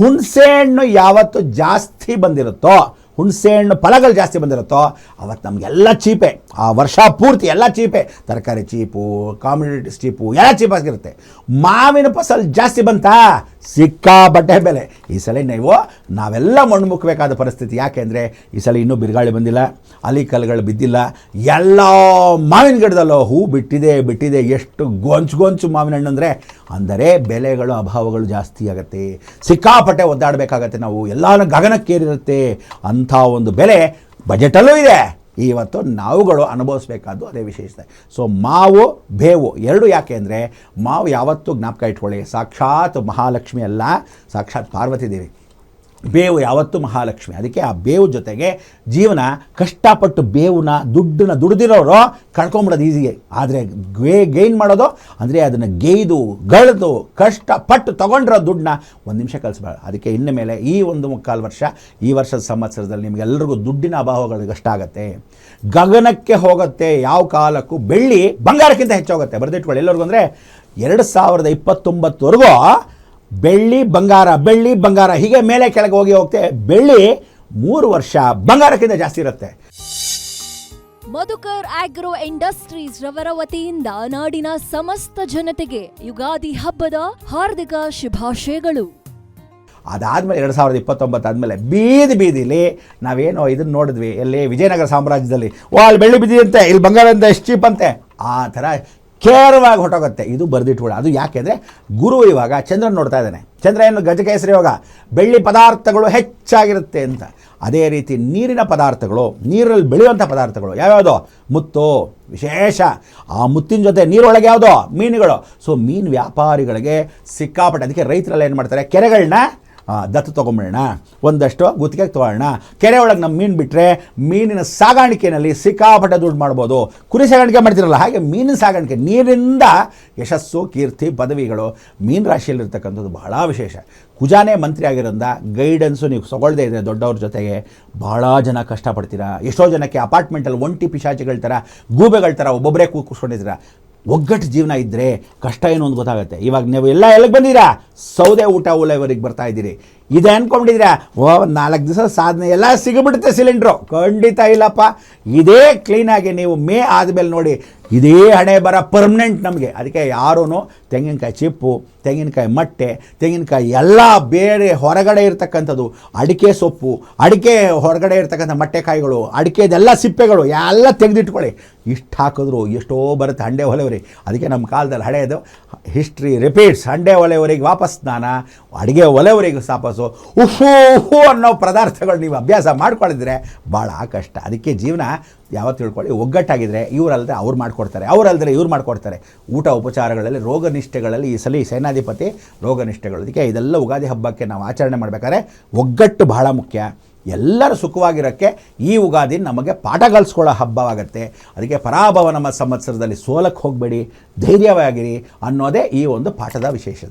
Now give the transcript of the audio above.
ಹುಣಸೆಹಣ್ಣು ಯಾವತ್ತು ಜಾಸ್ತಿ ಬಂದಿರುತ್ತೋ, ಹುಣಸೆಹಣ್ಣು ಫಲಗಳು ಜಾಸ್ತಿ ಬಂದಿರುತ್ತೋ ಅವತ್ತು ನಮಗೆಲ್ಲ ಚೀಪೆ. ಆ ವರ್ಷ ಪೂರ್ತಿ ಎಲ್ಲ ಚೀಪೆ, ತರಕಾರಿ ಚೀಪು, ಕಾಮಿಡಿಟೀಸ್ ಚೀಪು, ಎಲ್ಲ ಚೀಪಾಗಿರುತ್ತೆ. ಮಾವಿನ ಫಸಲು ಜಾಸ್ತಿ ಬಂತಾ, ಸಿಕ್ಕಾಪಟ್ಟೆ ಬೆಲೆ. ಈ ಸಲ ನಾವೆಲ್ಲ ಮಣ್ಣು ಪರಿಸ್ಥಿತಿ. ಯಾಕೆಂದರೆ ಈ ಸಲ ಇನ್ನೂ ಬಿರುಗಾಳಿ ಬಂದಿಲ್ಲ, ಅಲಿಕಲ್ಗಳು ಬಿದ್ದಿಲ್ಲ. ಎಲ್ಲ ಮಾವಿನ ಗಿಡದಲ್ಲೋ ಹೂ ಬಿಟ್ಟಿದೆ. ಎಷ್ಟು ಗೊಂಚು ಮಾವಿನ ಹಣ್ಣು ಅಂದರೆ ಬೆಲೆಗಳು ಅಭಾವಗಳು ಜಾಸ್ತಿ ಆಗುತ್ತೆ. ಸಿಕ್ಕಾಪಟ್ಟೆ ಒದ್ದಾಡಬೇಕಾಗತ್ತೆ ನಾವು. ಎಲ್ಲನೂ ಗಗನಕ್ಕೇರಿರುತ್ತೆ. ಅಂಥ ಒಂದು ಬೆಲೆ ಬಜೆಟಲ್ಲೂ ಇದೆ. ಇವತ್ತು ನಾವುಗಳು ಅನುಭವಿಸ್ಬೇಕಾದ್ದು ಅದೇ ವಿಶೇಷತೆ. ಸೊ ಮಾವು ಬೇವು ಎರಡು ಯಾಕೆ ಅಂದರೆ, ಮಾವು ಯಾವತ್ತೂ ಜ್ಞಾಪಕ ಇಟ್ಕೊಳ್ಳಿ, ಸಾಕ್ಷಾತ್ ಮಹಾಲಕ್ಷ್ಮಿ ಅಲ್ಲ, ಸಾಕ್ಷಾತ್ ಪಾರ್ವತಿ ದೇವಿ. ಬೇವು ಯಾವತ್ತೂ ಮಹಾಲಕ್ಷ್ಮಿ. ಅದಕ್ಕೆ ಆ ಬೇವು ಜೊತೆಗೆ ಜೀವನ ಕಷ್ಟಪಟ್ಟು ಬೇವನ್ನ ದುಡ್ದಿರೋರು ಕಳ್ಕೊಂಬಿಡೋದು ಈಸಿಗೆ. ಆದರೆ ಗೈನ್ ಮಾಡೋದು ಅಂದರೆ ಅದನ್ನು ಗಳದು ಕಷ್ಟಪಟ್ಟು ತೊಗೊಂಡಿರೋ ದುಡ್ಡನ್ನ ಒಂದು ನಿಮಿಷ ಕಳಿಸ್ಬೇಡ. ಅದಕ್ಕೆ ಇನ್ನು ಮೇಲೆ ಈ 1.25 ವರ್ಷ, ಈ ವರ್ಷದ ಸಂವತ್ಸರದಲ್ಲಿ ನಿಮಗೆಲ್ಲರಿಗೂ ದುಡ್ಡಿನ ಅಭಾವಗಳು ಕಷ್ಟ ಆಗುತ್ತೆ, ಗಗನಕ್ಕೆ ಹೋಗುತ್ತೆ. ಯಾವ ಕಾಲಕ್ಕೂ ಬೆಳ್ಳಿ ಬಂಗಾರಕ್ಕಿಂತ ಹೆಚ್ಚೋಗುತ್ತೆ. ಬರೆದಿಟ್ಕೊಳ್ಳಿ ಎಲ್ಲರಿಗೂ. ಅಂದರೆ 2029ವರೆಗೂ ಬೆಳ್ಳಿ ಬಂಗಾರ ಹೀಗೆ ಮೇಲೆ ಕೆಳಗೆ ಹೋಗುತ್ತೆ. ಬೆಳ್ಳಿ 3 ವರ್ಷ ಬಂಗಾರಕ್ಕಿಂತ ಜಾಸ್ತಿ ಇರುತ್ತೆ. ಮಧುಕರ್ ಆಗ್ರೋ ಇಂಡಸ್ಟ್ರೀಸ್ ರವರ ವತಿಯಿಂದ ನಾಡಿನ ಸಮಸ್ತ ಜನತೆಗೆ ಯುಗಾದಿ ಹಬ್ಬದ ಹಾರ್ದಿಕ ಶುಭಾಶಯಗಳು. ಅದಾದಮೇಲೆ 2029 ಆದಮೇಲೆ ಬೀದಿಲಿ ನಾವೇನೋ ಇದನ್ನು ನೋಡಿದ್ವಿ, ಎಲ್ಲಿ ವಿಜಯನಗರ ಸಾಮ್ರಾಜ್ಯದಲ್ಲಿ ಅಲ್ಲಿ ಬೆಳ್ಳಿ ಬಿದ್ದಿದಂತೆ, ಇಲ್ಲಿ ಬಂಗಾರ ಅಂತ ಎಷ್ಟು ಚೀಪ್ ಅಂತೆ, ಆ ಥರ ಕೇರವಾಗಿ ಹೊಟ್ಟೋಗುತ್ತೆ. ಇದು ಬರೆದಿಟ್ಕೊಳ್ಳಿ. ಅದು ಯಾಕೆಂದರೆ ಗುರು ಇವಾಗ ಚಂದ್ರನ ನೋಡ್ತಾ ಇದ್ದಾನೆ. ಚಂದ್ರ ಏನು ಗಜಕೇಸರಿ ಯೋಗ, ಬೆಳ್ಳಿ ಪದಾರ್ಥಗಳು ಹೆಚ್ಚಾಗಿರುತ್ತೆ ಅಂತ. ಅದೇ ರೀತಿ ನೀರಿನ ಪದಾರ್ಥಗಳು, ನೀರಲ್ಲಿ ಬೆಳೆಯುವಂಥ ಪದಾರ್ಥಗಳು ಯಾವ್ಯಾವುದೋ, ಮುತ್ತು ವಿಶೇಷ. ಆ ಮುತ್ತಿನ ಜೊತೆ ನೀರೊಳಗೆ ಯಾವುದೋ ಮೀನುಗಳು. ಸೊ ಮೀನು ವ್ಯಾಪಾರಿಗಳಿಗೆ ಸಿಕ್ಕಾಪಟ್ಟೆ. ಅದಕ್ಕೆ ರೈತರೆಲ್ಲ ಏನು ಮಾಡ್ತಾರೆ, ಕೆರೆಗಳನ್ನ ದತ್ತು ತೊಗೊಂಬಿಡೋಣ, ಒಂದಷ್ಟು ಗುತ್ತಿಗೆಗೆ ತೊಗೊಳ್ಳೋಣ. ಕೆರೆ ಒಳಗೆ ನಮ್ಮ ಮೀನು ಬಿಟ್ಟರೆ ಮೀನಿನ ಸಾಗಾಣಿಕೆಯಲ್ಲಿ ಸಿಕ್ಕಾಪಟ್ಟೆ ದುಡ್ಡು ಮಾಡ್ಬೋದು. ಕುರಿ ಸಾಗಾಣಿಕೆ ಮಾಡ್ತಿರಲ್ಲ ಹಾಗೆ ಮೀನಿನ ಸಾಗಾಣಿಕೆ, ನೀರಿನಿಂದ ಯಶಸ್ಸು, ಕೀರ್ತಿ, ಪದವಿಗಳು. ಮೀನು ರಾಶಿಯಲ್ಲಿರ್ತಕ್ಕಂಥದ್ದು ಬಹಳ ವಿಶೇಷ. ಕುಜಾನೇ ಮಂತ್ರಿ ಆಗಿರೋದ್ರಿಂದ ಗೈಡೆನ್ಸು ನೀವು ತಗೊಳ್ಳದೇ ಇದ್ದರೆ ದೊಡ್ಡವ್ರ ಜೊತೆಗೆ ಭಾಳ ಜನ ಕಷ್ಟಪಡ್ತೀರಾ. ಎಷ್ಟೋ ಜನಕ್ಕೆ ಅಪಾರ್ಟ್ಮೆಂಟಲ್ಲಿ ಒಂಟಿ ಪಿಶಾಚಿಗಳ ಥರ, ಗೂಬೆಗಳ ಥರ ಒಬ್ಬೊಬ್ಬರೇ ಕೂತ್ಕೊಂಡಿದ್ದೀರಾ. ಒಗ್ಗಟ್ಟು ಜೀವನ ಇದ್ದರೆ ಕಷ್ಟ ಏನು ಅಂತ ಗೊತ್ತಾಗುತ್ತೆ. ಇವಾಗ ನೀವು ಎಲ್ಲಿಗೆ ಬಂದಿದ್ದೀರಾ, ಸೌದೆ ಊಟ ಓಲೆವರೆಗೆ ಬರ್ತಾ ಇದ್ದೀರಿ. ಇದೆ ಅಂದ್ಕೊಂಡಿದ್ದೀರಾ 4 ದಿವಸ ಸಾಧನೆ ಎಲ್ಲ ಸಿಗಿಬಿಡುತ್ತೆ ಸಿಲಿಂಡ್ರು. ಖಂಡಿತ ಇಲ್ಲಪ್ಪ. ಇದೇ ಕ್ಲೀನಾಗಿ ನೀವು ಮೇ ಆದಮೇಲೆ ನೋಡಿ, ಇದೇ ಹಣೆ ಬರ ಪರ್ಮನೆಂಟ್ ನಮಗೆ. ಅದಕ್ಕೆ ಯಾರೂ ತೆಂಗಿನಕಾಯಿ ಚಿಪ್ಪು, ತೆಂಗಿನಕಾಯಿ ಮಟ್ಟೆ, ತೆಂಗಿನಕಾಯಿ ಎಲ್ಲ ಬೇರೆ ಹೊರಗಡೆ ಇರ್ತಕ್ಕಂಥದ್ದು, ಅಡಿಕೆ ಸೊಪ್ಪು, ಅಡಿಕೆ ಹೊರಗಡೆ ಇರ್ತಕ್ಕಂಥ ಮಟ್ಟೆಕಾಯಿಗಳು, ಅಡಿಕೆದೆಲ್ಲ ಸಿಪ್ಪೆಗಳು ಎಲ್ಲ ತೆಗೆದಿಟ್ಕೊಳ್ಳಿ. ಇಷ್ಟು ಹಾಕಿದ್ರು ಎಷ್ಟೋ ಬರುತ್ತೆ ಹಂಡೆ ಒಲೆವರಿಗೆ. ಅದಕ್ಕೆ ನಮ್ಮ ಕಾಲದಲ್ಲಿ ಹಳೆಯದು ಹಿಸ್ಟ್ರಿ ರಿಪೀಟ್ಸ್. ಹಂಡೆ ಒಲೆವರಿಗೆ ವಾಪಸ್ ಸ್ನಾನ, ಅಡುಗೆ ಒಲೆವರಿಗೆ ವಾಪಸ್ಸು. ಉಹು ಅನ್ನೋ ಪದಾರ್ಥಗಳು ನೀವು ಅಭ್ಯಾಸ ಮಾಡ್ಕೊಂಡಿದ್ರೆ ಭಾಳ ಕಷ್ಟ. ಅದಕ್ಕೆ ಜೀವನ ಯಾವತ್ತು ತಿಳ್ಕೊಳ್ಳಿ, ಒಗ್ಗಟ್ಟಾಗಿದ್ದರೆ ಇವರಲ್ಲದೆ ಅವ್ರು ಮಾಡಿಕೊಡ್ತಾರೆ, ಅವರಲ್ಲದೆ ಇವ್ರು ಮಾಡಿಕೊಡ್ತಾರೆ. ಊಟ ಉಪಚಾರಗಳಲ್ಲಿ, ರೋಗನಿಷ್ಠೆಗಳಲ್ಲಿ ಈ ಸಲ ಸೇನಾಧಿಪತಿ ರೋಗನಿಷ್ಠೆಗಳು. ಅದಕ್ಕೆ ಇದೆಲ್ಲ ಯುಗಾದಿ ಹಬ್ಬಕ್ಕೆ ನಾವು ಆಚರಣೆ ಮಾಡಬೇಕಾದ್ರೆ ಒಗ್ಗಟ್ಟು ಬಹಳ ಮುಖ್ಯ. ಎಲ್ಲರೂ ಸುಖವಾಗಿರೋಕ್ಕೆ ಈ ಯುಗಾದಿ ನಮಗೆ ಪಾಠ ಕಲಿಸ್ಕೊಳ್ಳೋ ಹಬ್ಬವಾಗುತ್ತೆ. ಅದಕ್ಕೆ ಪರಾಭವ ನಮ್ಮ ಸಂವತ್ಸರದಲ್ಲಿ ಸೋಲಕ್ಕೆ ಹೋಗಬೇಡಿ, ಧೈರ್ಯವಾಗಿರಿ ಅನ್ನೋದೇ ಈ ಒಂದು ಪಾಠದ ವಿಶೇಷತೆ.